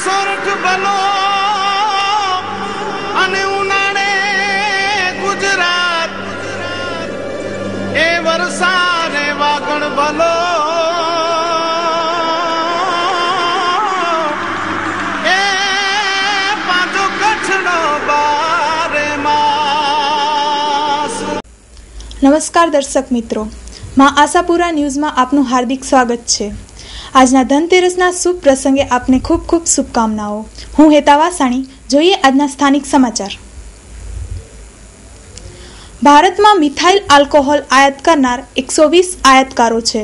સોરઠ ભલો અને ઉનાળે ગુજરાત એ વરસાદે વાગણ ભલો એ પાછો કચ્છનો બારે માસ। નમસ્કાર દર્શક મિત્રો, માં આશાપુરા ન્યૂઝમાં આપનું હાર્દિક સ્વાગત છે। આજના ધનતેરસના શુભ પ્રસંગે આપને ખૂબ ખૂબ શુભકામનાઓ। હું હેતા વાસાણી। જોઈએ આજના સ્થાનિક સમાચાર। ભારતમાં મિથાઇલ આલ્કોહોલ આયાત કરનાર 120 આયાતકારો છે।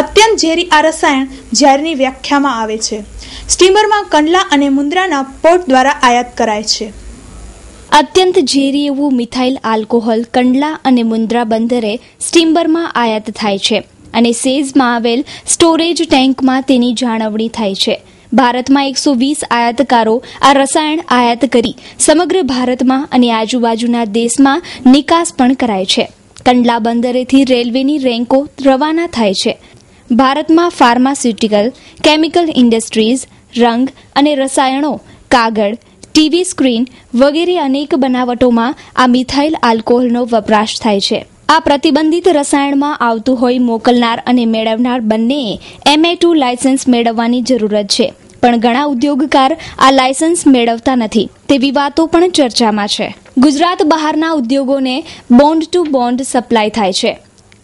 અત્યંત ઝેરી આ રસાયણ ઝેરની વ્યાખ્યામાં આવે છે। સ્ટીમરમાં કંડલા અને મુન્દ્રાના પોર્ટ દ્વારા આયાત કરાય છે। અત્યંત ઝેરી એવું મિથાઇલ આલ્કોહોલ કંડલા અને મુન્દ્રા બંદરે સ્ટીમરમાં આયાત થાય છે અને સેઝમાં આવેલ સ્ટોરેજ ટેન્કમાં તેની જાળવણી થાય છે। ભારતમાં 120 આયાતકારો આ રસાયણ આયાત કરી સમગ્ર ભારતમાં અને આજુબાજુના દેશમાં નિકાસ પણ કરાય છે। કંડલા બંદરેથી રેલવેની રેન્કો રવાના થાય છે। ભારતમાં ફાર્માસ્યુટિકલ, કેમિકલ ઇન્ડસ્ટ્રીઝ, રંગ અને રસાયણો, કાગળ, ટીવી સ્ક્રીન વગેરે અનેક બનાવટોમાં આ મિથાઇલ આલ્કોહોલનો વપરાશ થાય છે। આ પ્રતિબંધિત રસાયણમાં આવતું હોય મોકલનાર અને મેળવનાર બંનેએ MA2 લાયસન્સ મેળવવાની જરૂરત છે, પણ ઘણા ઉદ્યોગકાર આ લાયસન્સ મેળવતા નથી તેવી વાતો પણ ચર્ચામાં છે। ગુજરાત બહારના ઉદ્યોગોને બોન્ડ ટુ બોન્ડ સપ્લાય થાય છે।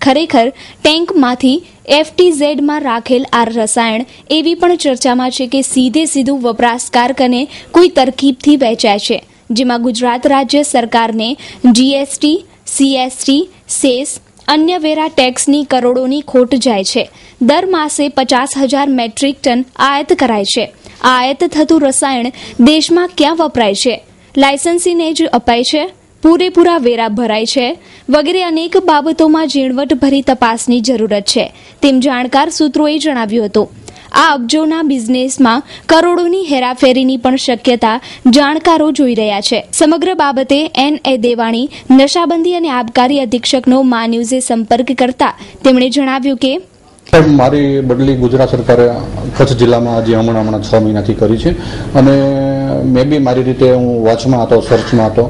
ખરેખર ટેન્કમાંથી FTZમાં રાખેલ આ રસાયણ એવી પણ ચર્ચામાં છે કે સીધું વપરાશકારકને કોઈ તરકીબથી વેચાય છે, જેમાં ગુજરાત રાજ્ય સરકારને GST, CST, સેસ, અન્ય વેરા ટેક્સની કરોડોની ખોટ જાય છે। દર માસે 50,000 મેટ્રિક ટન આયાત કરાય છે। આ આયાત થતું રસાયણ દેશમાં ક્યાં વપરાય છે? લાયસન્સીને જ અપાય છે? પૂરેપૂરા વેરા ભરાય છે? વગેરે અનેક બાબતોમાં ઝીણવટભરી તપાસની જરૂરત છે, તેમ જાણકાર સૂત્રોએ જણાવ્યું હતું। આ અબજોના બિઝનેસમાં કરોડોની હેરાફેરીની પણ શક્યતા જાણકારો જોઈ રહ્યા છે। સમગ્ર બાબતે NA દેવાણી, નશાબંધી અને આબકારી અધિક્ષકનો મા ન્યૂઝે સંપર્ક કરતા તેમણે જણાવ્યું કે મારી બદલી ગુજરાત સરકારે કચ્છ જિલ્લામાં હજી હમણાં 6 મહિનાથી કરી છે અને મે બી મારી રીતે હું વોચમાં હતો, સર્ચમાં હતો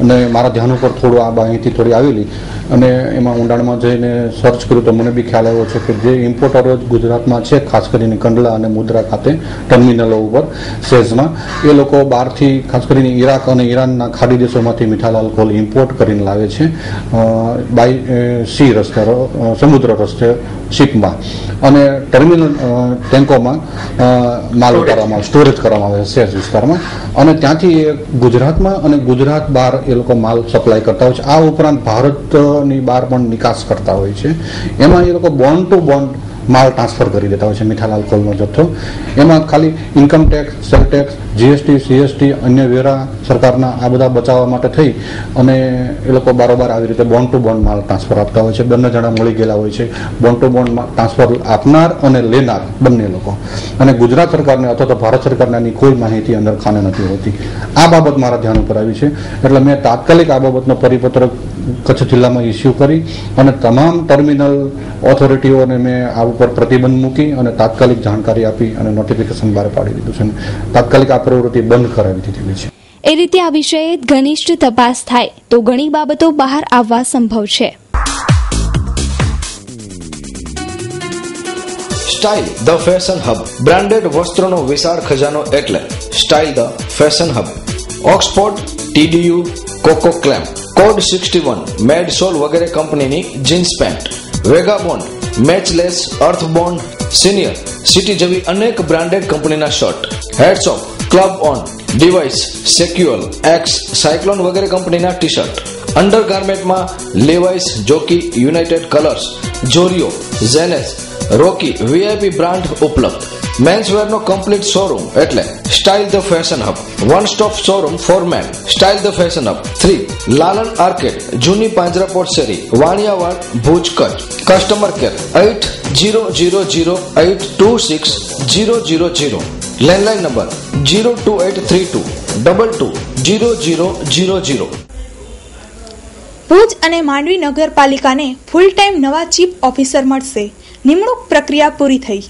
અને મારા ધ્યાન ઉપર થોડું આ માહિતી થોડી આવેલી અને એમાં ઊંડાણમાં જઈને સર્ચ કર્યું તો મને બી ખ્યાલ આવ્યો છે કે જે ઇમ્પોર્ટરો ગુજરાતમાં છે, ખાસ કરીને કંડલા અને મુન્દ્રા ખાતે ટર્મિનલો ઉપર સેઝમાં, એ લોકો બહારથી ખાસ કરીને ઈરાક અને ઈરાનના ખાડી દેશોમાંથી મિથાઇલ આલ્કોહોલ ઇમ્પોર્ટ કરીને લાવે છે બાય સી રસ્તે, સમુદ્ર રસ્તે, શિપમાં, અને ટર્મિનલ ટેન્કોમાં માલ ઉતારવામાં, સ્ટોરેજ કરવામાં આવે છે સેઝ વિસ્તારમાં, અને ત્યાંથી ગુજરાતમાં અને ગુજરાત બહાર એ લોકો માલ સપ્લાય કરતા હોય છે। આ ઉપરાંત ભારતની બહાર પણ નિકાસ કરતા હોય છે। એમાં એ લોકો બોન્ડ ટુ બોન્ડ માલ ટ્રાન્સફર કરી દેતા હોય છે મિથાઇલ આલ્કોહોલનો જથ્થો। એમાં ખાલી income tax, cell tax, GST, CST, અન્ય વેરા સરકારના આ બધા બચાવવા માટે થઈ અને એ લોકો બારોબાર આવી રીતે બોન્ડ ટુ બોન્ડ માલ ટ્રાન્સફર આપતા હોય છે। બંને જણા મળી ગયેલા હોય છે, બોન્ડ ટુ બોન્ડ ટ્રાન્સફર આપનાર અને લેનાર બંને લોકો, અને ગુજરાત સરકારને અથવા તો ભારત સરકારને આની કોઈ માહિતી અંદર ખાને નથી હોતી। આ બાબત મારા ધ્યાન ઉપર આવી છે એટલે મેં તાત્કાલિક આ બાબતનો પરિપત્ર કચ્છ જિલ્લામાં ઇસ્યુ કરી અને તમામ ટર્મિનલ ઓથોરિટીઓને મેં આ ઉપર પ્રતિબંધ મૂકી અને તાત્કાલિક જાણકારી આપી અને નોટિફિકેશન બહાર પાડી દીધું છે, તાત્કાલિક આ પ્રવૃત્તિ બંધ કરાવી દીધી છે। એ રીતે આ વિષયે ઘનિષ્ઠ તપાસ થાય તો ઘણી બાબતો બહાર આવવા સંભવ છે। Style the fashion hub, branded વસ્ત્રોનો વિશાળ ખજાનો એટલે style the fashion hub. Oxford, TDU, કોકો ક્લેમ, કોડ 61, મેડ સોલ વગેરે કંપનીની jeans pant, Vagabond, Matchless, Earthbond, senior, city જેવી અનેક બ્રાન્ડેડ કંપનીના shirt, headshop, club on, device, સેક્યુઅલ, એક્સ, સાયક્લોન વગેરે કંપનીના ટી શર્ટ, અંડરગાર્મેન્ટમાં લેવાઇસ, જોકી, યુનાઇટેડ કલર્સ, જોરિયો, ઝેનેસ, રોકી, VIP બ્રાન્ડ ઉપલબ્ધ। મેન્સવેરનો કમ્પ્લીટ શોરૂમ એટલે style the fashion hub, one stop showroom for men, style the fashion hub 3, Lalan arcade, જૂની પાંજરાપોળ શેરી, Vaniyawad, Bhuj, Kutch. Customer care 8000826000, landline number 02832220000। Bhuj અને માંડવી નગરપાલિકાને ફૂલ ટાઈમ નવા ચીફ ઓફિસર મળશે। નિમણૂક પ્રક્રિયા પૂરી થઈ।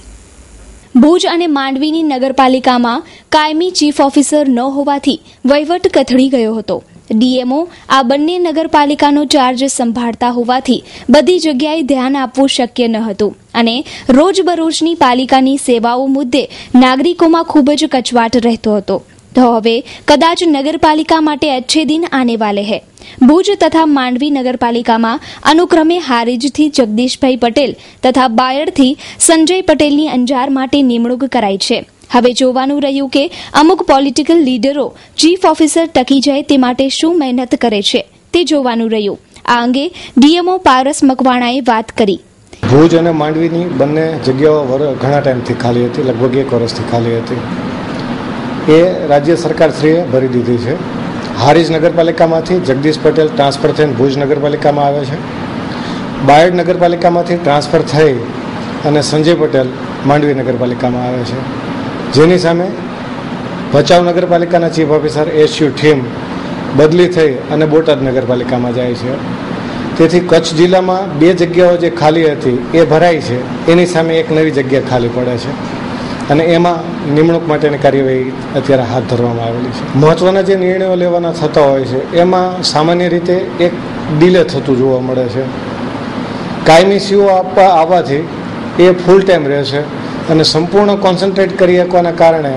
ભુજ અને માંડવીની નગરપાલિકામાં કાયમી ચીફ ઓફિસર ન હોવાથી વહીવટ કથળી ગયો હતો. ડીએમઓ આ બંને નગરપાલિકાનો ચાર્જ સંભાળતા હોવાથી બધી જગ્યાએ ધ્યાન આપવું શક્ય ન હતું અને રોજબરોજની પાલિકાની સેવાઓ મુદ્દે નાગરિકોમાં ખૂબ જ કચવાટ રહેતો હતો. તો હવે કદાચ નગરપાલિકા માટે અચ્છે દિન આને વાલે હૈ. ભુજ તથા માંડવી નગરપાલિકામાં અનુક્રમે હારીજથી જગદીશભાઈ પટેલ તથા બાયડથી સંજય પટેલની અંજાર માટે નિમણૂક કરાઈ છે. હવે જોવાનું રહ્યું કે અમુક પોલિટિકલ લીડરો ચીફ ઓફિસર ટકી જાય તે માટે શું મહેનત કરે છે તે જોવાનું રહ્યું. આ અંગે ડીએમઓ પારસ મકવાણાએ વાત કરી. ભુજ અને માંડવીની બંને જગ્યાઓ ઘણા ટાઈમથી ખાલી હતી, લગભગ 1 વર્ષથી ખાલી હતી. એ રાજ્ય સરકારશ્રીએ ભરી દીધી છે. હારીજ નગરપાલિકામાંથી જગદીશ પટેલ ટ્રાન્સફર થઈને ભુજ નગરપાલિકામાં આવે છે. બાયડ નગરપાલિકામાંથી ટ્રાન્સફર થઈ અને સંજય પટેલ માંડવી નગરપાલિકામાં આવે છે. જેની સામે ભચાઉ નગરપાલિકાના ચીફ ઓફિસર એસયુ ટીમ બદલી થઈ અને બોટાદ નગરપાલિકામાં જાય છે. તેથી કચ્છ જિલ્લામાં 2 જગ્યાઓ જે ખાલી હતી એ ભરાઈ છે. એની સામે એક નવી જગ્યા ખાલી પડે છે અને એમાં નિમણૂક માટેની કાર્યવાહી અત્યારે હાથ ધરવામાં આવેલી છે. મહત્ત્વના જે નિર્ણયો લેવાના થતા હોય છે એમાં સામાન્ય રીતે એક ડિલે થતું જોવા મળે છે. કાયમી સીઓ આવવાથી એ ફૂલ ટાઈમ રહેશે અને સંપૂર્ણ કોન્સન્ટ્રેટ કરી શકવાના કારણે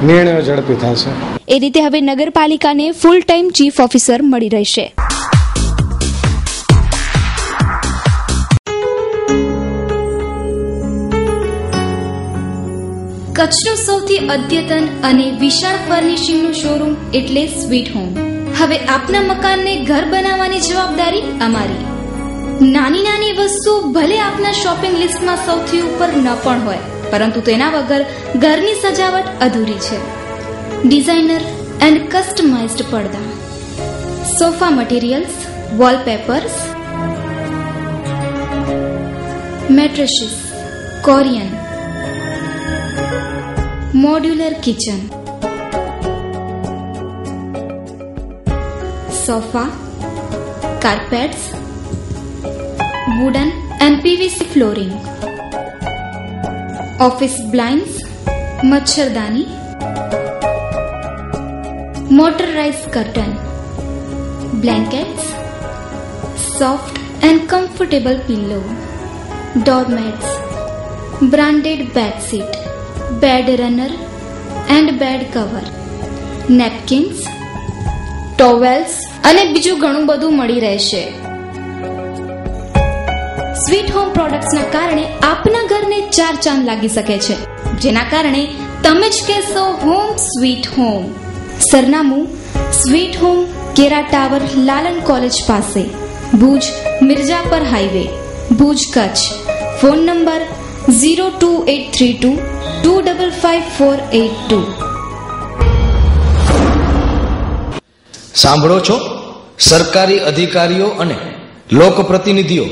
નિર્ણયો ઝડપી થશે. એ રીતે હવે નગરપાલિકાને ફૂલ ટાઈમ ચીફ ઓફિસર મળી રહેશે. કચ્છનું સૌથી અદ્યતન અને વિશાળ ફર્નિશિંગનું શોરૂમ એટલે સ્વીટ હોમ. હવે આપના મકાનને ઘર બનાવવાની જવાબદારી અમારી. નાની નાની વસ્તુ ભલે આપના શોપિંગ લિસ્ટમાં સૌથી ઉપર ન પણ હોય, પરંતુ તેના વગર ઘરની સજાવટ અધૂરી છે. ડિઝાઇનર એન્ડ કસ્ટમાઇઝ્ડ પડદા, sofa materials, wallpapers, mattresses, Corian, modular kitchen, sofa, carpets, wooden and PVC flooring, office blinds, મચ્છરદાની, motorised curtain, blankets, soft and comfortable pillow, doormats, branded bedsheet, bed runner and bed cover, napkins, towels અને બીજું ઘણું બધું મળી રહેશે. Sweet home પ્રોડક્ટ્સના કારણે આપના ઘરને 4 ચાંદ લાગી શકે છે, જેના કારણે તમે જ કહેશો હોમ સ્વીટ હોમ. સરનામું સ્વીટ હોમ, કેરા ટાવર, લાલન કોલેજ પાસે, Bhuj Mirjapar highway, Bhuj Kutch. Phone number 02832 255482. સાંભળો છો સરકારી અધિકારીઓ અને લોકપ્રતિનિધિઓ.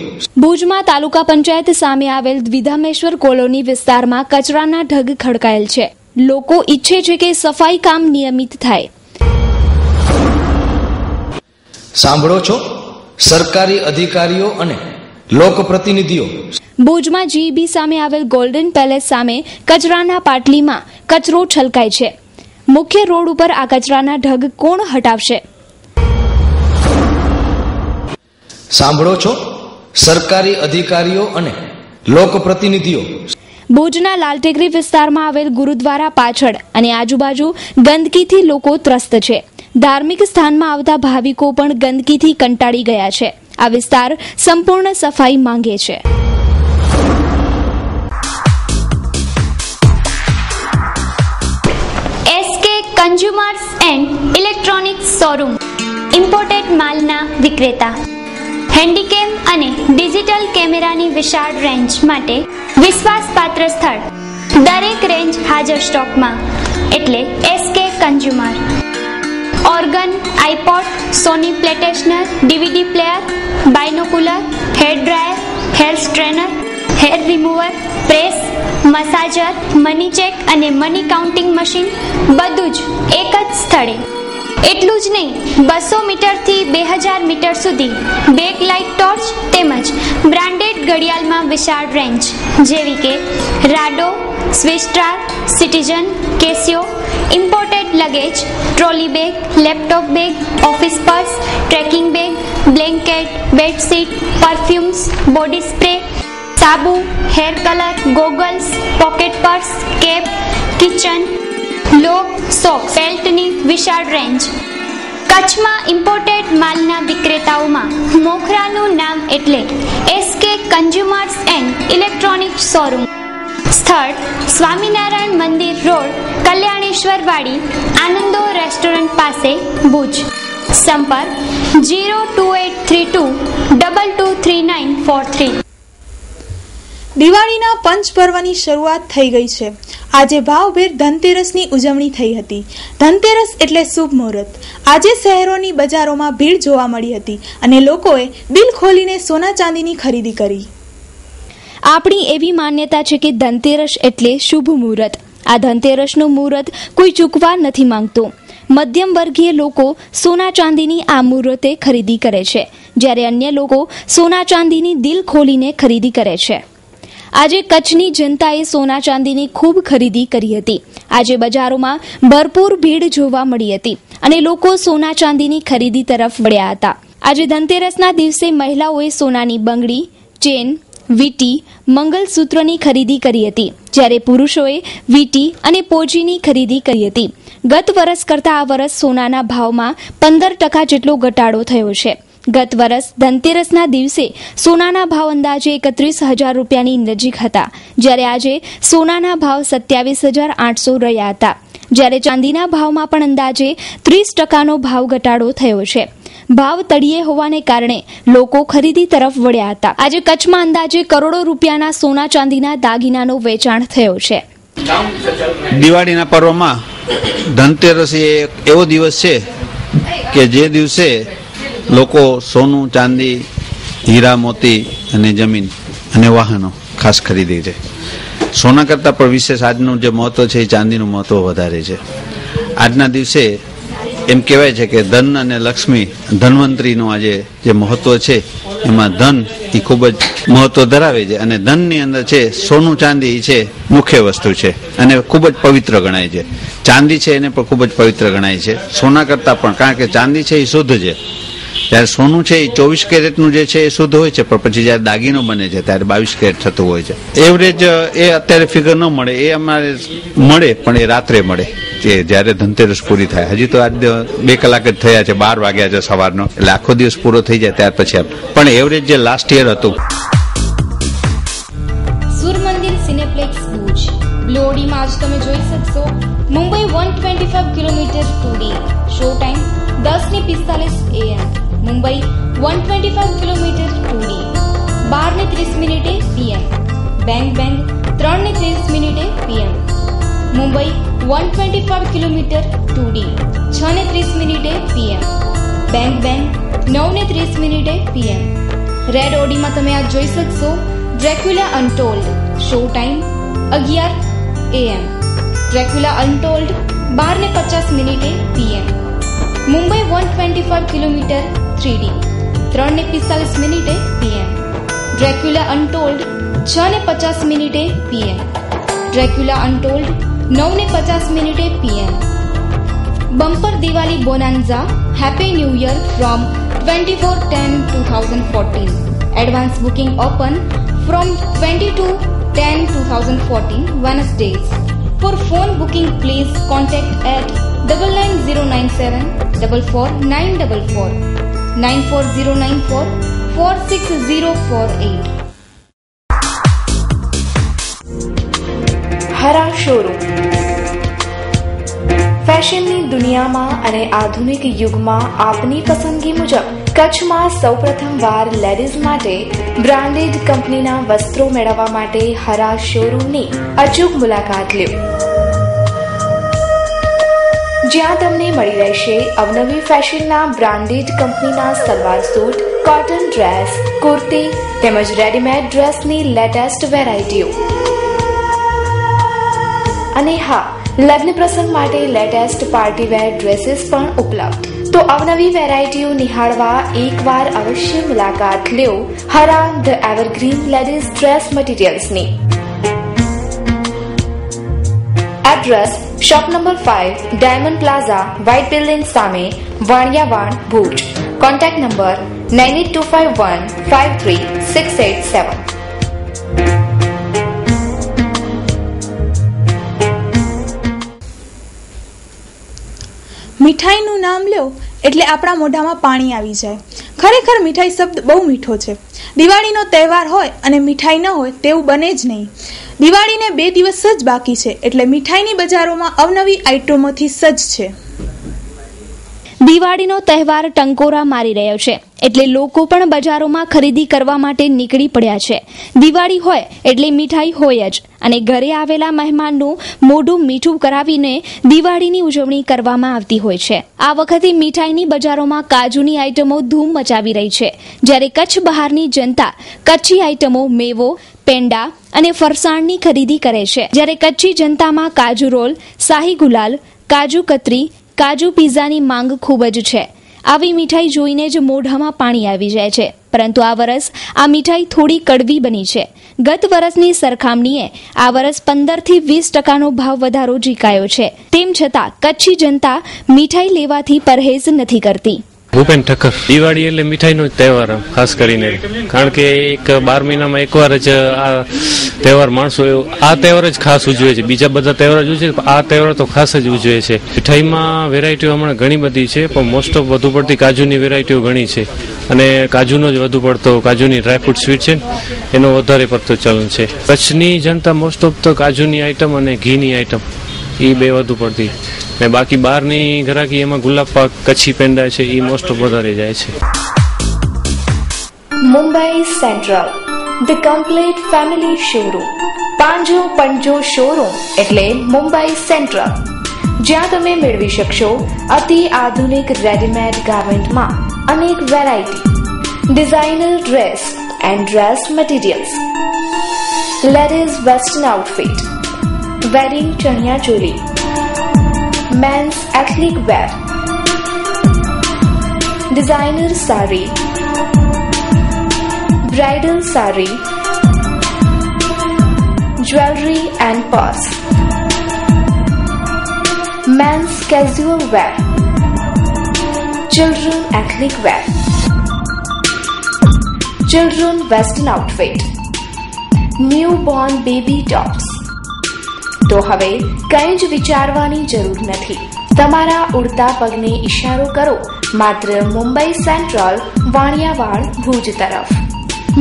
ભુજમાં તાલુકા પંચાયત સામે આવેલ દ્વિધામેશ્વર કોલોની વિસ્તારમાં કચરાના ઢગ ખડકાયેલ છે. લોકો ઈચ્છે છે કે સફાઈ કામ નિયમિત થાય. સાંભળો છો સરકારી અધિકારીઓ અને લોકપ્રતિનિધિઓ. ભુજમાં જીઈબી સામે આવેલ ગોલ્ડન પેલેસ સામે કચરાના પાટલીમાં કચરો છલકાય છે. મુખ્ય રોડ ઉપર આ કચરાના ઢગ કોણ હટાવશે? સાંભળો છો સરકારી અધિકારીઓ અને લોકપ્રતિનિધિઓ. ભુજના લાલટેકરી વિસ્તારમાં આવેલ ગુરુદ્વારા પાછળ અને આજુબાજુ ગંદકીથી લોકો ત્રસ્ત છે. ધાર્મિક સ્થાનમાં આવતા ભાવિકો પણ ગંદકીથી કંટાળી ગયા છે. આ વિસ્તાર સંપૂર્ણ સફાઈ માંગે છે. SK consumers and electronics showroom, imported માલના વિક્રેતા. હેન્ડીકેમ અને ડિજિટલ કેમેરાની વિશાળ રેન્જ માટે વિશ્વાસપાત્ર સ્થળ. દરેક રેન્જ હાજર સ્ટોકમાં, એટલે SK consumer. Organ, iPod, Sony PlayStation, DVD player, binocular, hair dryer, hair strainer, hair remover, press, massager, money check અને મની કાઉન્ટિંગ મશીન, બધું જ એક જ સ્થળે. એટલું જ નહીં, 200 મીટરથી 2000 મીટર સુધી બેક લાઇટ ટોર્ચ તેમજ બ્રાન્ડેડ ઘડિયાળમાં વિશાળ રેન્જ જેવી કે રાડો, સ્વિસ્ટ્રા, Citizen, Casio, imported luggage, trolley bag, laptop bag, office purse, trekking bag, blanket, bedsheet, perfumes, body spray, સાબુ, hair colour, goggles, pocket purse, cap, kitchen, lock, socks, બેલ્ટની વિશાળ range. કચ્છમાં ઇમ્પોર્ટેડ માલના વિક્રેતાઓમાં મોખરાનું નામ એટલે SK consumers and electronic showroom. સ્થળ સ્વામિનારાયણ મંદિર road, Kalyaneshwar વાડી, આનંદો રેસ્ટોરન્ટ પાસે, ભુજ. સંપર્ક 02832223943. દિવાળીના પંચ પર્વની શરૂઆત થઈ ગઈ છે. આજે ભાવભેર ધનતેરસની ઉજવણી થઈ હતી. ધનતેરસ એટલે શુભ મુહૂર્ત. આજે શહેરોની બજારોમાં ભીડ જોવા મળી હતી અને લોકોએ દિલ ખોલીને સોના ચાંદીની ખરીદી કરી. આપણી એવી માન્યતા છે કે ધનતેરસ એટલે શુભ મુહૂર્ત. આ ધનતેરસનું મુહૂર્ત કોઈ ચૂકવા નથી માંગતું. મધ્યમ વર્ગીય લોકો સોના ચાંદીની આ મુહૂર્તે ખરીદી કરે છે, જ્યારે અન્ય લોકો સોના ચાંદીની દિલ ખોલીને ખરીદી કરે છે. આજે કચ્છની જનતાએ સોના ચાંદીની ખૂબ ખરીદી કરી હતી. આજે બજારોમાં ભરપૂર ભીડ જોવા મળી હતી અને લોકો સોના ચાંદીની ખરીદી તરફ વળ્યા હતા. આજે ધનતેરસના દિવસે મહિલાઓએ સોનાની બંગડી, ચેન, વીટી, મંગલસૂત્રની ખરીદી કરી હતી, જ્યારે પુરુષોએ વીટી અને પોજીની ખરીદી કરી હતી. ગત વર્ષ કરતાં આ વર્ષ સોનાના ભાવમાં 15% જેટલો ઘટાડો થયો છે. ગત વર્ષ ધનતેરસના દિવસે સોનાના ભાવ અંદાજે 31,000 રૂપિયાની નજીક હતા, જ્યારે આજે સોનાના ભાવ 27,800 રહ્યા હતા. જ્યારે ચાંદીના ભાવમાં પણ અંદાજે 30%નો ભાવ ઘટાડો થયો છે. ભાવ તળિયે હોવાને કારણે લોકો ખરીદી તરફ વળ્યા હતા. આજે કચ્છમાં અંદાજે કરોડો રૂપિયાના સોના ચાંદીના દાગીનાનો વેચાણ થયો છે. દિવાળીના પર્વમાં ધનતેરસ એ એવો દિવસ છે કે જે દિવસે લોકો સોનું, ચાંદી, હીરા, મોતી અને જમીન અને વાહનો ખાસ ખરીદે છે. સોના કરતાં પણ વિશેષ આજનું જે મહત્વ છે એ ચાંદીનું મહત્વ વધારે છે. આજના દિવસે એમ કહેવાય છે કે ધન અને લક્ષ્મી, ધન્વંતરીનું આજે જે મહત્વ છે એમાં ધન એ ખૂબ જ મહત્વ ધરાવે છે અને ધનની અંદર છે સોનું, ચાંદી છે મુખ્ય વસ્તુ છે અને ખૂબ જ પવિત્ર ગણાય છે. ચાંદી છે એને પણ ખૂબ જ પવિત્ર ગણાય છે સોના કરતાં પણ, કારણ કે ચાંદી છે એ શુદ્ધ છે. જ્યારે સોનું છે એ 24 કેરેટનું જે છે એ શુદ્ધ હોય છે, પણ પછી જ્યારે દાગીનો બને છે ત્યારે 22 કેરેટ થતું હોય છે. એવરેજ એ અત્યારે ફિગર ન મળે, એ અમારે મળે પણ એ રાત્રે મળે કે જ્યારે ધનતેરસ પૂરી થાય. હજી તો આજ 2 કલાક જ થયા છે, 12 વાગ્યા છે સવારનો, એટલે આખો દિવસ પૂરો થઈ જાય ત્યાર પછી પણ એવરેજ જે લાસ્ટ યર હતું. સૂર્યમંદિર સિનેપ્લેક્સ ભુજ બ્લોડીમાં આજ તમે જોઈ શકશો Mumbai 125 kilometre 2D. Show time 10:45 AM. Mumbai 125 kilometre 2D 12:30 PM. Bang bang 3:30 PM. Mumbai 125 kilometre 2D 6:30 PM. Bang bang 9:30 PM. Red ઓડીમાં તમે આ જોઈ શકશો Dracula Untold. Show time 11 AM. Dracula Untold 12:50 PM. Mumbai 125 kilometre 3D 3:45 PM. Dracula Untold 6:50 PM. Dracula Untold 9:50 PM. Bumper Diwali bonanza happy new year from 24/10/2014. Advance booking open from 22/10/2014 Wednesdays. For phone booking please contact at 99097 44944 94094 46048. હરા showroom ફેશનની દુનિયામાં અને આધુનિક યુગમાં આપની પસંદગી મુજબ કચ્છમાં સૌપ્રથમવાર લેડીઝ માટે બ્રાન્ડેડ કંપનીના વસ્ત્રો મેળવવા માટે હરા શોરૂમની અચૂક મુલાકાત લ્યો, જ્યાં તમને મળી રહેશે અવનવી ફેશનના બ્રાન્ડેડ કંપનીના salwar suit, cotton dress, kurti તેમજ રેડીમેડ ડ્રેસની લેટેસ્ટ વેરાયટીઓ. અને હા, લગ્ન પ્રસંગ માટે લેટેસ્ટ પાર્ટીવેર ડ્રેસીસ પણ ઉપલબ્ધ. તો અવનવી વેરાયટીઓ નિહાળવા એકવાર અવશ્ય મુલાકાત લ્યો Hara the evergreen ladies dress મટીરિયલ્સની. Address shop number 5, diamond plaza, white building સામે, વાણિયાવાડ, ભુજ. Contact number 9825153687. મીઠાઈનું નામ લો એટલે આપણા મોઢામાં પાણી આવી જાય. ખરેખર મીઠાઈ શબ્દ બહુ મીઠો છે. દિવાળીનો તહેવાર હોય અને મીઠાઈ ન હોય તેવું બને જ નહીં. દિવાળીને 2 દિવસ જ બાકી છે એટલે મીઠાઈની બજારોમાં અવનવી આઇટમોથી સજ્જ છે. દિવાળીનો તહેવાર ટંકોરા મારી રહ્યો છે એટલે લોકો પણ બજારોમાં ખરીદી કરવા માટે નીકળી પડ્યા છે. દિવાળી હોય એટલે મીઠાઈ હોય જ અને ઘરે આવેલા મહેમાનનું મોઢું મીઠું કરાવીને દિવાળીની ઉજવણી કરવામાં આવતી હોય છે. આ વખતે મીઠાઈની બજારોમાં કાજુની આઇટમો ધૂમ મચાવી રહી છે, જ્યારે કચ્છ બહારની જનતા કચ્છી આઇટમો, મેવો, પેંડા અને ફરસાણની ખરીદી કરે છે. જ્યારે કચ્છી જનતામાં કાજુ રોલ, શાહી ગુલાલ, કાજુ કતરી, કાજુ પિઝાની માંગ ખૂબ જ છે. આવી મીઠાઈ જોઈને જ મોઢામાં પાણી આવી જાય છે. પરંતુ આ વર્ષ આ મીઠાઈ થોડી કડવી બની છે. ગત વર્ષની સરખામણીએ આ વર્ષ 15થી 20% ભાવ વધારો ઝીકાયો છે. તેમ છતાં કચ્છી જનતા મીઠાઈ લેવાથી પરહેજ નથી કરતી. ભૂપેન ઠક્કર. દિવાળી એટલે મીઠાઈનો જ તહેવાર ખાસ કરીને, કારણ કે એક 12 મહિનામાં એકવાર જ આ તહેવાર માણસો આ તહેવાર જ ખાસ ઉજવે છે. બીજા બધા તહેવાર જ ઉજવે, આ તહેવાર તો ખાસ જ ઉજવે છે. મીઠાઈમાં વેરાયટીઓ હમણાં ઘણી બધી છે, પણ મોસ્ટ ઓફ વધુ પડતી કાજુની વેરાયટીઓ ઘણી છે અને કાજુનો જ વધુ પડતો, કાજુની ડ્રાયફ્રૂટ સ્વીટ છે એનો વધારે પડતો ચલણ છે. કચ્છની જનતા મોસ્ટ ઓફ તો કાજુની આઈટમ અને ઘીની આઈટમ એ બે વધુ પડતી, ને બાકી બહારની ઘરાકી એમાં ગુલાબ પાક, કચ્છી પેંડા છે એ મોસ્ટ ઓફ વધારે જાય છે. Mumbai central, the complete family showroom. પાંજો પંજો શોરૂમ એટલે મુંબઈ સેન્ટ્રલ, જ્યાં તમે મેળવી શકશો અતિ આધુનિક રેડીમેડ ગાર્મેન્ટમાં અનેક variety, designer dress and dress materials, ladies western outfit, wedding chaniya choli, men's ethnic wear, designer sari, bridal sari, jewellery and purse, men's casual wear, children ethnic wear, children western outfit, new born baby tops. તો હવે કંઈ જ વિચારવાની જરૂર નથી. તમારા ઉડતા પગને ઇશારો કરો માત્ર મુંબઈ સેન્ટ્રલ, વાણિયાવાડ, ભુજ તરફ.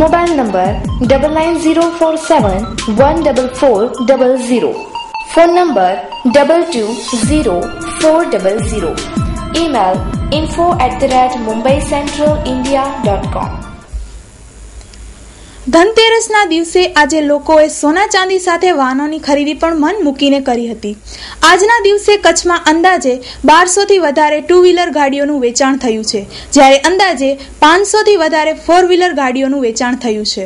Mobile number 9904714400, phone number 220400, email info@mumbaicentralindia.com. ધનતેરસના દિવસે આજે લોકોએ સોના ચાંદી સાથે વાહનોની ખરીદી પણ મન મૂકીને કરી હતી. આજના દિવસે કચ્છમાં અંદાજે 1200થી વધારે 2 વ્હીલર ગાડીઓનું વેચાણ થયું છે, જ્યારે અંદાજે 500થી વધારે 4 વ્હીલર ગાડીઓનું વેચાણ થયું છે.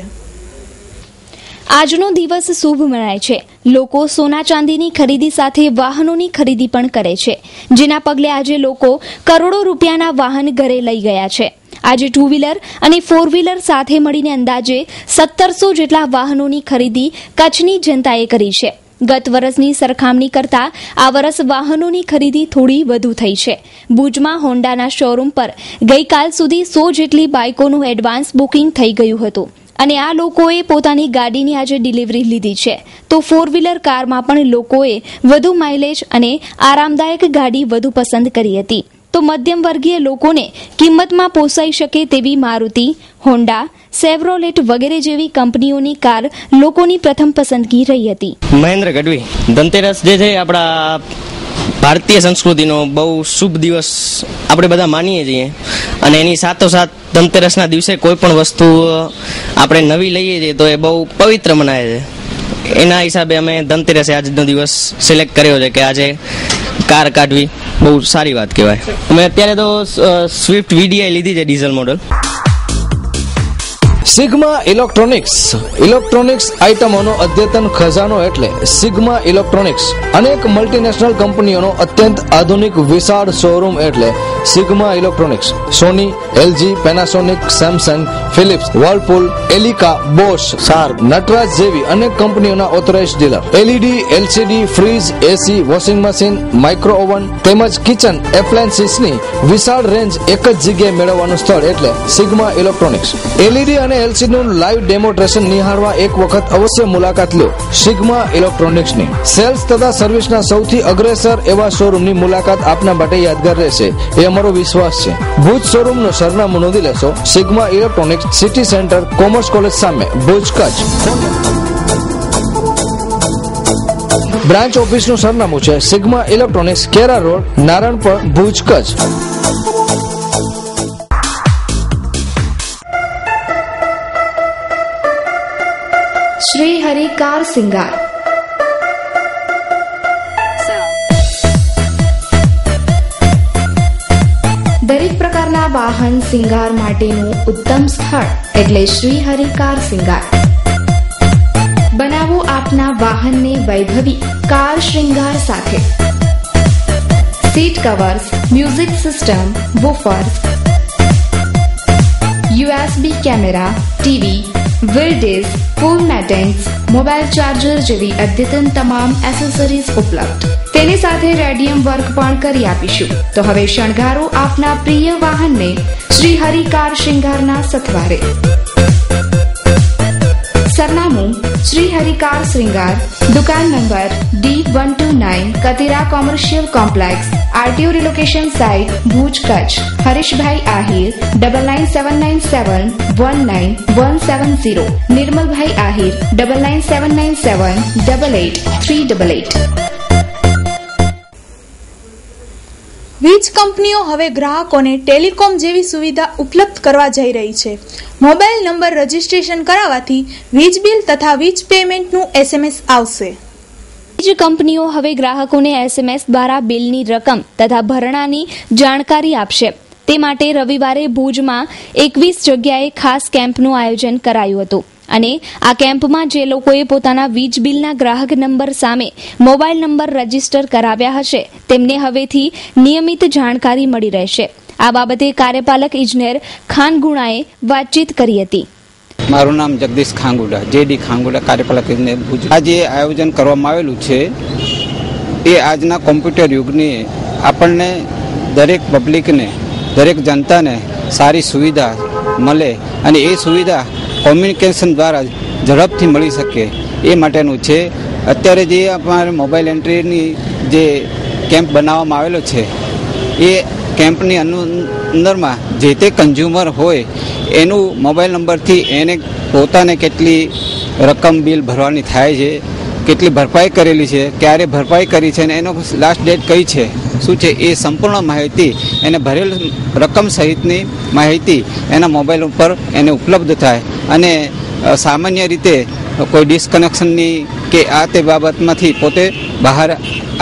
આજનો દિવસ શુભ મનાય છે. લોકો સોના ચાંદીની ખરીદી સાથે વાહનોની ખરીદી પણ કરે છે, જેના પગલે આજે લોકો કરોડો રૂપિયાના વાહન ઘરે લઈ ગયા છે. આજે 2 વ્હીલર અને 4 વ્હીલર સાથે મળીને અંદાજે 1700 જેટલા વાહનોની ખરીદી કચ્છની જનતાએ કરી છે. ગત વર્ષની સરખામણી કરતા આ વર્ષ વાહનોની ખરીદી થોડી વધુ થઈ છે. ભુજમાં હોન્ડાના શોરૂમ પર ગઈકાલ સુધી 100 જેટલી બાઇકોનું એડવાન્સ બુકિંગ થઈ ગયું હતું અને આ લોકોએ પોતાની ગાડીની આજે ડિલિવરી લીધી છે. તો 4 વ્હીલર કારમાં પણ લોકોએ વધુ માઇલેજ અને આરામદાયક ગાડી વધુ પસંદ કરી હતી. તો મધ્યમ વર્ગીય લોકોને કિંમતમાં પોસાઈ શકે તેવી મારુતિ, હોન્ડા, સેવરોલેટ વગેરે જેવી કંપનીઓની કાર લોકોની પ્રથમ પસંદગી રહી હતી. મહેન્દ્ર ગઢવી. ધનતેરસ જે છે આપણા ભારતીય સંસ્કૃતિનો બહુ શુભ દિવસ આપણે બધા માનીએ છીએ અને એની સાથોસાથ ધનતેરસના દિવસે કોઈ પણ વસ્તુ આપણે નવી લઈએ છીએ તો એ બહુ પવિત્ર મનાય છે. એના હિસાબે અમે ધનતેરસે આજનો દિવસ સિલેક્ટ કર્યો છે કે આજે કાર કાઢવી બહુ સારી વાત કહેવાય. અમે અત્યારે તો સ્વિફ્ટ VDI લીધી છે ડીઝલ મોડલ. સિગ્મા ઇલેક્ટ્રોનિક્સ આઇટમોનો અદ્યતન ખજાનો એટલે સિગ્મા ઇલેક્ટ્રોનિક્સ. અનેક મલ્ટીનેશનલ કંપનીઓનો અત્યંત આધુનિક વિશાળ શોરૂમ એટલે Sigma Electronics. Sony, LG, Panasonic, Samsung, Philips, Whirlpool, Elica, Bosch, Sharp, Nataraj જેવી અનેક કંપનીઓના authorised dealer. LED, LCD, fridge, AC, washing machine, micro oven તેમજ કિચન એપ્લાયન્સીસની વિશાળ રેન્જ એક જ જગ્યાએ મેળવવાનું સ્થળ એટલે સિગ્મા ઇલેક્ટ્રોનિક્સ. એલઈડી અને એલસીડી નું લાઈવ ડેમોન્સ્ટ્રેશન નિહાળવા એક વખત અવશ્ય મુલાકાત લો સિગ્મા ઇલેક્ટ્રોનિક્સની. સેલ્સ તથા સર્વિસના સૌથી અગ્રેસર એવા શોરૂમની મુલાકાત આપના માટે યાદગાર રહેશે એ અમારો વિશ્વાસ છે. ભુજ શોરૂમનું સરનામું નોંધી લેશો. Sigma electronics, city centre, commerce college સામે, ભુજ, કચ્છ. બ્રાન્ચ ઓફિસનું સરનામું છે સિગ્મા ઇલેક્ટ્રોનિક્સ, કેરા રોડ, નારણપર, ભુજ, કચ્છ. શ્રી હરિ કાર સિંગાર. દરેક પ્રકારના વાહન સિંગાર માટેનું ઉત્તમ સ્થળ એટલે શ્રી હરિ કાર સિંગાર. બનાવો આપના વાહનને વૈભવી કાર શ્રૃંગાર સાથે. Seat covers, music system, woofers, USB camera, TV, wheel disc, full mattings, mobile charger જેવી અદ્યતન તમામ એસેસરીઝ ઉપલબ્ધ. તેની સાથે રેડિયમ વર્ક પણ કરી આપીશું. તો હવે શણગારો આપના પ્રિય વાહનને શ્રી હરિ કાર શ્રૃંગારના સથવારે. સરનામું શ્રી હરિ કાર શ્રૃંગાર, દુકાન number D129, Katira commercial complex, RTO relocation site, Bhuj, Kutch. Harishbhai Ahir 9979719170. Nirmalbhai Ahir 9979788388. વીજ કંપનીઓ હવે ગ્રાહકોને ટેલિકોમ જેવી સુવિધા ઉપલબ્ધ કરવા જઈ રહી છે. મોબાઈલ નંબર રજીસ્ટ્રેશન કરાવવાથી વીજ બિલ તથા વીજ પેમેન્ટનું SMS આવશે. વીજ કંપનીઓ હવે ગ્રાહકોને SMS દ્વારા બિલની રકમ તથા ભરણાની જાણકારી આપશે. તે માટે રવિવારે ભુજમાં 21 જગ્યાએ ખાસ કેમ્પનું આયોજન કરાયું હતું અને આ કેમ્પમાં જે લોકોએ પોતાના વીજ બિલના ગ્રાહક નંબર સામે મોબાઈલ નંબર રજીસ્ટર કરાવ્યા હશે તેમને હવેથી નિયમિત જાણકારી મળી રહેશે. આ બાબતે કાર્યપાલક ઇજનેર ખાનગુણાએ વાતચીત કરી હતી. મારું નામ જગદીશ ખાંગુડા, જેડી ખાંગુડા, કાર્યપાલક ઇજનેર ભુજ. આજે આયોજન કરવામાં આવેલું છે એ આજના કોમ્પ્યુટર યુગની આપણને દરેક પબ્લિકને, દરેક જનતાને સારી સુવિધા મળે અને એ સુવિધા કોમ્યુનિકેશન દ્વારા ઝડપથી મળી શકે એ માટેનું છે. અત્યારે જે અમારે મોબાઈલ એન્ટ્રીની જે કેમ્પ બનાવવામાં આવેલો છે એ કેમ્પની અંદરમાં જે તે કન્ઝ્યુમર હોય એનું મોબાઈલ નંબરથી એને પોતાને કેટલી રકમ બિલ ભરવાની થાય છે, કેટલી ભરપાઈ કરેલી છે, ક્યારે ભરપાઈ કરી છે અને એનો લાસ્ટ ડેટ કઈ છે, શું છે એ સંપૂર્ણ માહિતી એને ભરેલ રકમ સહિતની માહિતી એના મોબાઈલ ઉપર એને ઉપલબ્ધ થાય અને સામાન્ય રીતે કોઈ ડિસ્કનેક્શનની કે આ તે બાબતમાંથી પોતે બહાર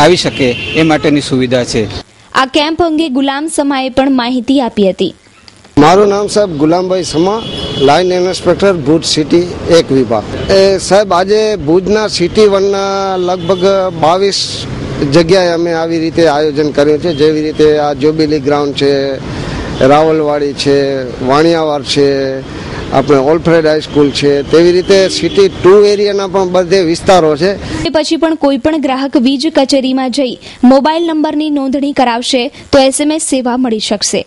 આવી શકે એ માટેની સુવિધા છે. આ કેમ્પ અંગે ગુલામ સમાએ પણ માહિતી આપી હતી. મારું નામ સાહેબ ગુલામભાઈ સમા, લાઇન ઇન્સ્પેક્ટર ભુજ સિટી 1 વિભાગ. સાહેબ આજે ભુજના સિટી 1ના લગભગ 22 જગ્યાએ અમે આવી રીતે આયોજન કર્યું છે. જેવી રીતે આ જોબીલી ગ્રાઉન્ડ છે, રાવલવાડી છે, વાણિયાવાડ છે, આપણે ઓલ્ફ્રેડ હાઈસ્કૂલ છે, તેવી રીતે સિટી 2 એરિયાના પણ બધે વિસ્તારો છે. તે પછી પણ કોઈ પણ ગ્રાહક વીજ કચેરીમાં જઈ મોબાઈલ નંબરની નોંધણી કરાવશે તો SMS સેવા મળી શકશે.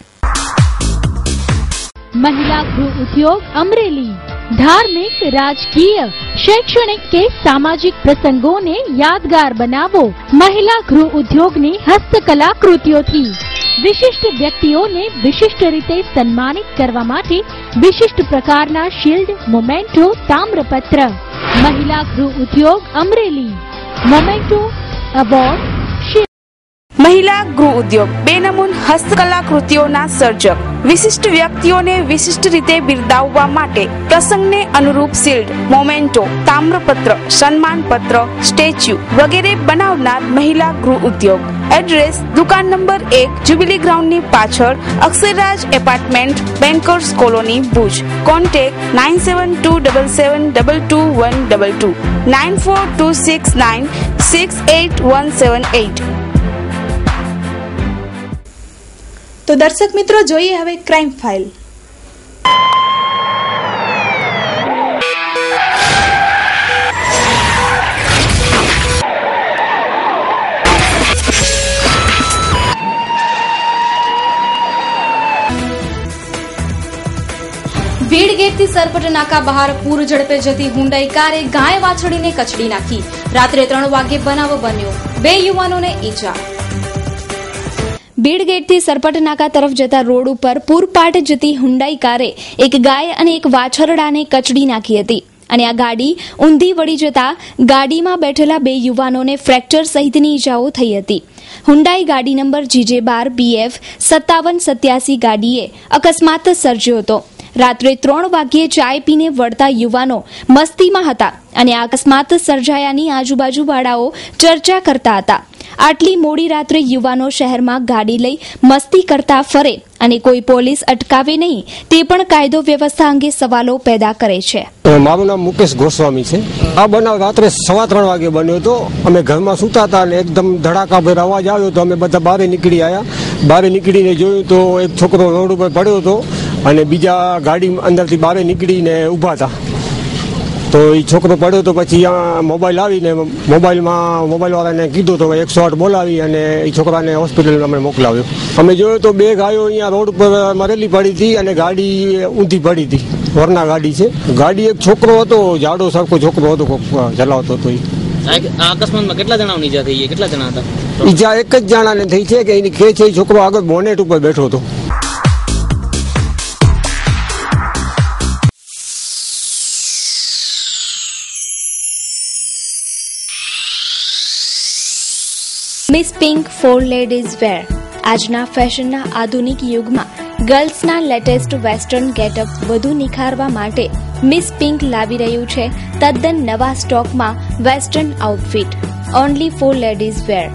महिला गृह उद्योग अमरेली धार्मिक, राजकीय, शैक्षणिक के सामाजिक प्रसंगों ने यादगार बनावो. महिला गृह उद्योगની હસ્તકલા કૃતિઓથી વિશિષ્ટ વ્યક્તિઓને વિશિષ્ટ રીતે સન્માનિત કરવા માટે વિશિષ્ટ પ્રકારના શિલ્ડ, મોમેન્ટો, તામ્રપત્ર. મહિલા ગૃહ ઉદ્યોગ અમરેલી. Memento, award. મહિલા ગૃહ ઉદ્યોગ બેનમૂન હસ્તકલાકૃતિઓના સર્જક વિશિષ્ટ વ્યક્તિઓને વિશિષ્ટ રીતે બિરદાવવા માટે પ્રસંગને અનુરૂપ શિલ્ડ, મોમેન્ટો, તામ્રપત્ર, સન્માનપત્ર, સ્ટેચ્યુ વગેરે બનાવનાર મહિલા ગૃહ ઉદ્યોગ. એડ્રેસ દુકાન નંબર 1, જ્યુબિલી ગ્રાઉન્ડની પાછળ, Aksharraj apartment, bankers colony, Bhuj. Contact 9727722122 9426968178. તો દર્શક મિત્રો, જોઈએ હવે ક્રાઇમ ફાઇલ. ભીડ ગેટથી સરપટ નાકા બહાર પૂર ઝડપે જતી હુન્ડાઈ કારે ગાય વાછડીને કચડી નાખી. રાત્રે 3 વાગ્યે બનાવ બન્યો. 2 યુવાનોને ઈજા. ભીડ ગેટથી સરપટ નાકા તરફ જતા રોડ ઉપર પૂરપાટ જતી હુન્ડાઈ કારે એક ગાય અને એક વાછરડાને કચડી નાખી હતી અને આ ગાડી ઊંધી વળી જતા ગાડીમાં બેઠેલા 2 યુવાનોને ફ્રેક્ચર સહિતની ઈજાઓ થઈ હતી. હુન્ડાઈ ગાડી નંબર GJ12 BF 5787 ગાડીએ અકસ્માત સર્જ્યો હતો. રાત્રે 3 વાગ્યે ચાય પીને વળતા યુવાનો મસ્તીમાં હતા અને આ અકસ્માત સર્જાયાની આજુબાજુવાળાઓ ચર્ચા કરતા હતા. આટલી મોડી રાત્રે યુવાનો શહેરમાં ગાડી લઈ મસ્તી કરતા ફરે અને કોઈ પોલીસ અટકાવે નહીં તે પણ કાયદો વ્યવસ્થા અંગે સવાલો પેદા કરે છે. મારું નામ મુકેશ ગોસ્વામી છે. આ બનાવ રાત્રે 3:15 વાગે બન્યો હતો. અમે ઘરમાં સૂતા હતા અને એકદમ ધડાકાભેર અવાજ આવ્યો તો અમે બધા બહાર નીકળી આવ્યા. બહાર નીકળીને જોયું તો એક છોકરો રોડ ઉપર પડ્યો હતો અને બીજા ગાડી અંદરથી બહાર નીકળીને ઊભા હતા. તો એ છોકરો પડ્યો તો પછી મોબાઈલ આવીને મોબાઈલવાળાને કીધું તો 108 બોલાવી અને એ છોકરાને હોસ્પિટલ અમે મોકલાવ્યો. અમે જોયું તો 2 ગાયો અહીંયા રોડ ઉપર મરેલી પડી હતી અને ગાડી ઊંધી પડી હતી. વરના ગાડી છે. ગાડી એક છોકરો હતો, જાડો સરખો છોકરો હતો, ચલાવતો હતો. આ અકસ્માતમાં કેટલા જણાની ઈજા થઈ? કેટલા જણા હતા? ઈજા એક જ જણાને થઈ છે કે એની કે છે એ છોકરો આગળ બોનેટ ઉપર બેઠો હતો. Miss pink for ladies wear. આજના ફેશનના આધુનિક યુગમાં ગર્લ્સના લેટેસ્ટ વેસ્ટર્ન ગેટઅપ વધુ નિખારવા માટે મિસ પિંક લાવી રહ્યું છે તદ્દન નવા સ્ટોકમાં western outfit only for ladies wear.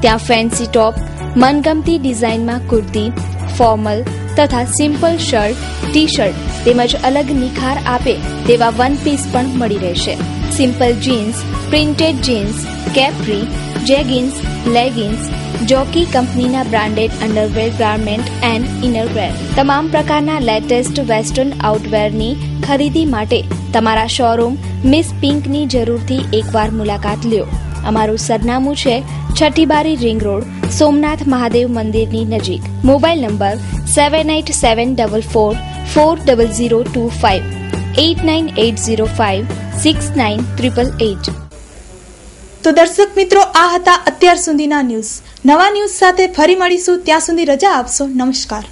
ત્યાં ફેન્સી ટોપ, મનગમતી ડિઝાઇનમાં કુર્તી, ફોર્મલ તથા સિમ્પલ શર્ટ, ટી શર્ટ તેમજ અલગ નિખાર આપે તેવા વન પીસ પણ મળી રહેશે. Simple jeans, printed jeans, capri, jeggings, leggings, Jockey કંપનીના branded underwear, garment and innerwear. તમામ પ્રકારના લેટેસ્ટ વેસ્ટર્ન આઉટવેરની ખરીદી માટે તમારા શોરૂમ મિસ પિંકની જરૂરથી એકવાર મુલાકાત લ્યો. અમારું સરનામું છે 6ઠી બારી રિંગ રોડ, સોમનાથ મહાદેવ મંદિરની નજીક. Mobile number 7874440025 8980569888. તો દર્શક મિત્રો, આ હતા અત્યાર સુધીના ન્યૂઝ. નવા ન્યૂઝ સાથે ફરી મળીશું. ત્યાં સુધી રજા આપશો. નમસ્કાર.